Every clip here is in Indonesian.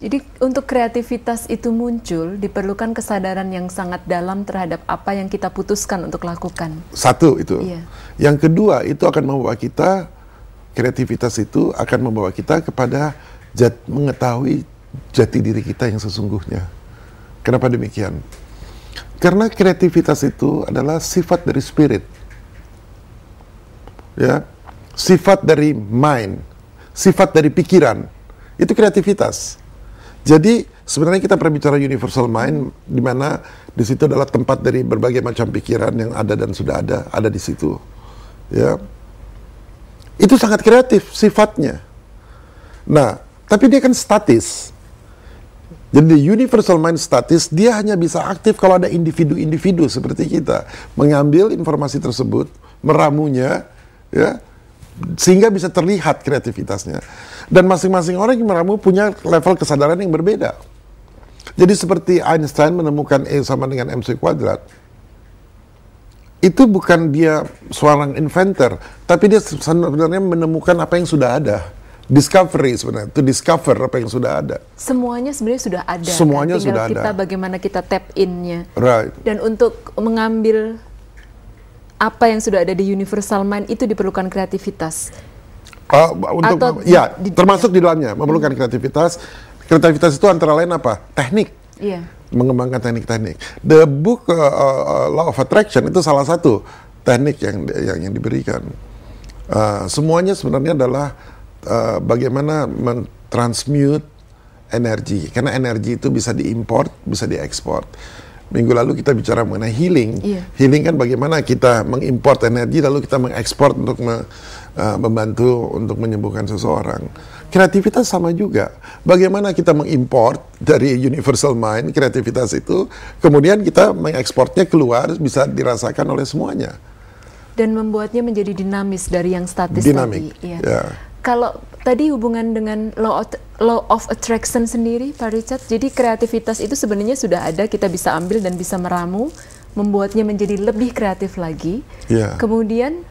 Jadi untuk kreativitas itu muncul, diperlukan kesadaran yang sangat dalam terhadap apa yang kita putuskan untuk lakukan. Satu itu. Iya. Yang kedua, itu akan membawa kita, kreativitas itu akan membawa kita kepada mengetahui jati diri kita yang sesungguhnya. Kenapa demikian? Karena kreativitas itu adalah sifat dari spirit. Ya. Sifat dari mind, sifat dari pikiran. Itu kreativitas. Jadi sebenarnya kita berbicara universal mind, di mana di situ adalah tempat dari berbagai macam pikiran yang ada dan sudah ada di situ. Ya, itu sangat kreatif sifatnya. Nah, tapi dia kan statis. Jadi universal mind statis, dia hanya bisa aktif kalau ada individu-individu seperti kita mengambil informasi tersebut, meramunya, ya, sehingga bisa terlihat kreativitasnya. Dan masing-masing orang yang meramu punya level kesadaran yang berbeda. Jadi seperti Einstein menemukan E sama dengan MC kuadrat, itu bukan dia seorang inventor, tapi dia sebenarnya menemukan apa yang sudah ada. Discovery sebenarnya, to discover apa yang sudah ada. Semuanya sebenarnya sudah ada. Semuanya kan? Tinggal sudah kita ada. bagaimana kita tap in-nya. Right. Dan untuk mengambil apa yang sudah ada di universal mind itu diperlukan kreativitas. Untuk ya, termasuk di dalamnya memerlukan kreativitas. Kreativitas itu antara lain apa? Teknik. Iya. Mengembangkan teknik-teknik. The book Law of Attraction itu salah satu teknik yang diberikan. Semuanya sebenarnya adalah bagaimana mentransmute energi. Karena energi itu bisa diimport, bisa diekspor. Minggu lalu kita bicara mengenai healing. Iya. Healing kan bagaimana kita mengimport energi lalu kita mengekspor untuk membantu untuk menyembuhkan seseorang. Kreativitas sama juga. Bagaimana kita mengimport dari universal mind, kreativitas itu, kemudian kita mengekspornya keluar, bisa dirasakan oleh semuanya. Dan membuatnya menjadi dinamis dari yang statis Dinamik, tadi. Iya. ya. Kalau tadi hubungan dengan law of attraction sendiri, Pak Richard, jadi kreativitas itu sebenarnya sudah ada, kita bisa ambil dan bisa meramu, membuatnya menjadi lebih kreatif lagi. Ya. Kemudian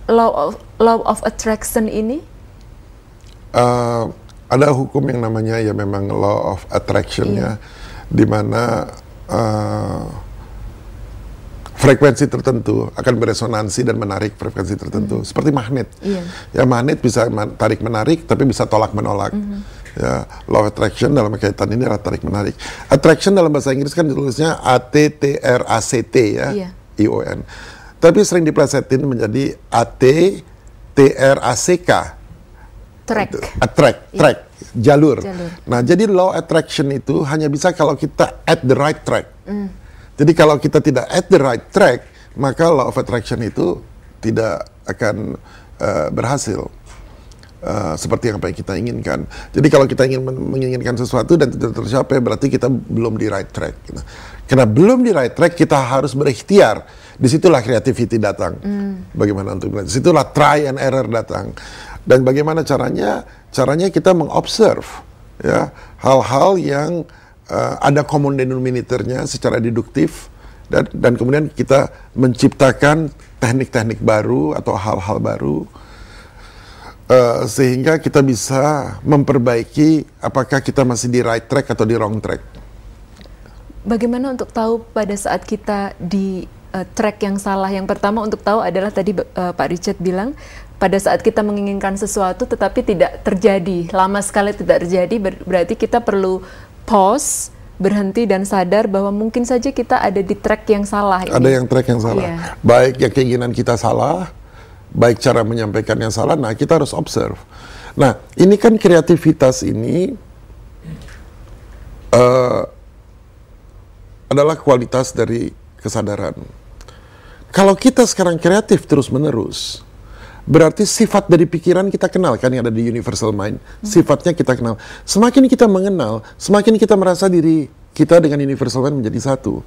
law of attraction ini ada hukum yang namanya ya memang law of attraction ya, di mana frekuensi tertentu akan beresonansi dan menarik frekuensi tertentu, seperti magnet. Ya, magnet bisa tarik menarik, tapi bisa tolak menolak. Ya, law of attraction dalam kaitan ini adalah tarik menarik. Attraction dalam bahasa Inggris kan ditulisnya ATTRACT ya, ION. Tapi sering diplesetin menjadi ATTRACK. Track, jalur. Nah, jadi law attraction itu hanya bisa kalau kita at the right track. Jadi kalau kita tidak at the right track, maka law of attraction itu tidak akan berhasil seperti yang kita inginkan. Jadi kalau kita ingin menginginkan sesuatu dan tidak tercapai, berarti kita belum di right track. Gitu. Karena belum di right track, kita harus berikhtiar. Disitulah creativity datang. Bagaimana untuk belajar? Disitulah try and error datang. Dan bagaimana caranya? Caranya kita mengobserve ya hal-hal yang ada common denominator-nya secara deduktif, dan kemudian kita menciptakan teknik-teknik baru atau hal-hal baru sehingga kita bisa memperbaiki apakah kita masih di right track atau di wrong track. Bagaimana untuk tahu pada saat kita di track yang salah? Yang pertama untuk tahu adalah tadi Pak Richard bilang, pada saat kita menginginkan sesuatu tetapi tidak terjadi, lama sekali tidak terjadi, berarti kita perlu pause, berhenti dan sadar bahwa mungkin saja kita ada di track yang salah. Ada yang track yang salah. Baik yang keinginan kita salah, baik cara menyampaikan yang salah, nah kita harus observe. Nah, ini kan kreativitas ini adalah kualitas dari kesadaran. Kalau kita sekarang kreatif terus-menerus, berarti sifat dari pikiran kita kenal kan, yang ada di universal mind. Sifatnya kita kenal. Semakin kita mengenal, semakin kita merasa diri kita dengan universal mind menjadi satu.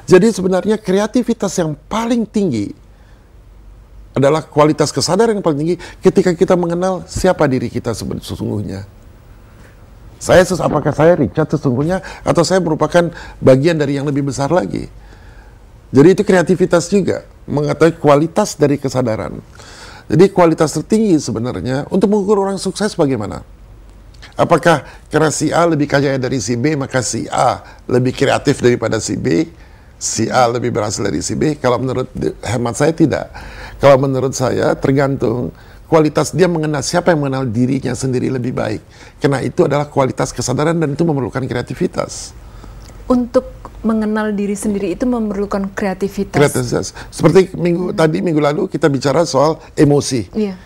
Jadi sebenarnya kreativitas yang paling tinggi adalah kualitas kesadaran yang paling tinggi ketika kita mengenal siapa diri kita sesungguhnya. Apakah saya Richard sesungguhnya, atau saya merupakan bagian dari yang lebih besar lagi. Jadi itu kreativitas juga, mengetahui kualitas dari kesadaran. Jadi kualitas tertinggi sebenarnya untuk mengukur orang sukses bagaimana? Apakah karena si A lebih kaya dari si B, maka si A lebih kreatif daripada si B, si A lebih berhasil dari si B? Kalau menurut hemat saya tidak. Kalau menurut saya tergantung kualitas dia mengenal, siapa yang mengenal dirinya sendiri lebih baik. Karena itu adalah kualitas kesadaran dan itu memerlukan kreativitas. Untuk mengenal diri sendiri itu memerlukan kreativitas. Kreativitas. Seperti minggu lalu kita bicara soal emosi. Iya.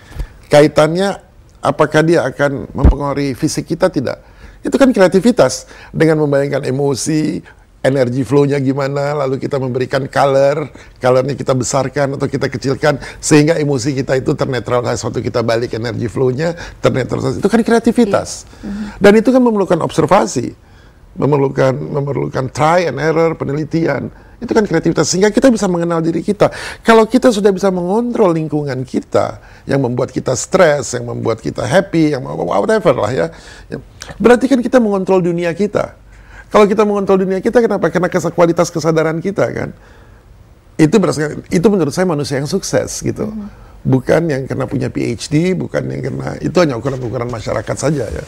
Kaitannya apakah dia akan mempengaruhi fisik kita? Tidak. Itu kan kreativitas. Dengan membayangkan emosi, energi flow-nya gimana, lalu kita memberikan colornya kita besarkan atau kita kecilkan, sehingga emosi kita itu ternetralisasi, waktu kita balik energi flow-nya, ternetralisasi. Itu kan kreativitas. Dan itu kan memerlukan observasi, memerlukan try and error, penelitian. Itu kan kreativitas, sehingga kita bisa mengenal diri kita. Kalau kita sudah bisa mengontrol lingkungan kita, yang membuat kita stres, yang membuat kita happy, yang whatever lah ya, berarti kan kita mengontrol dunia kita. Kalau kita mengontrol dunia kita, kenapa? Karena kualitas kesadaran kita kan. Itu menurut saya manusia yang sukses gitu. Bukan yang karena punya PhD, bukan yang karena, itu hanya ukuran-ukuran masyarakat saja ya.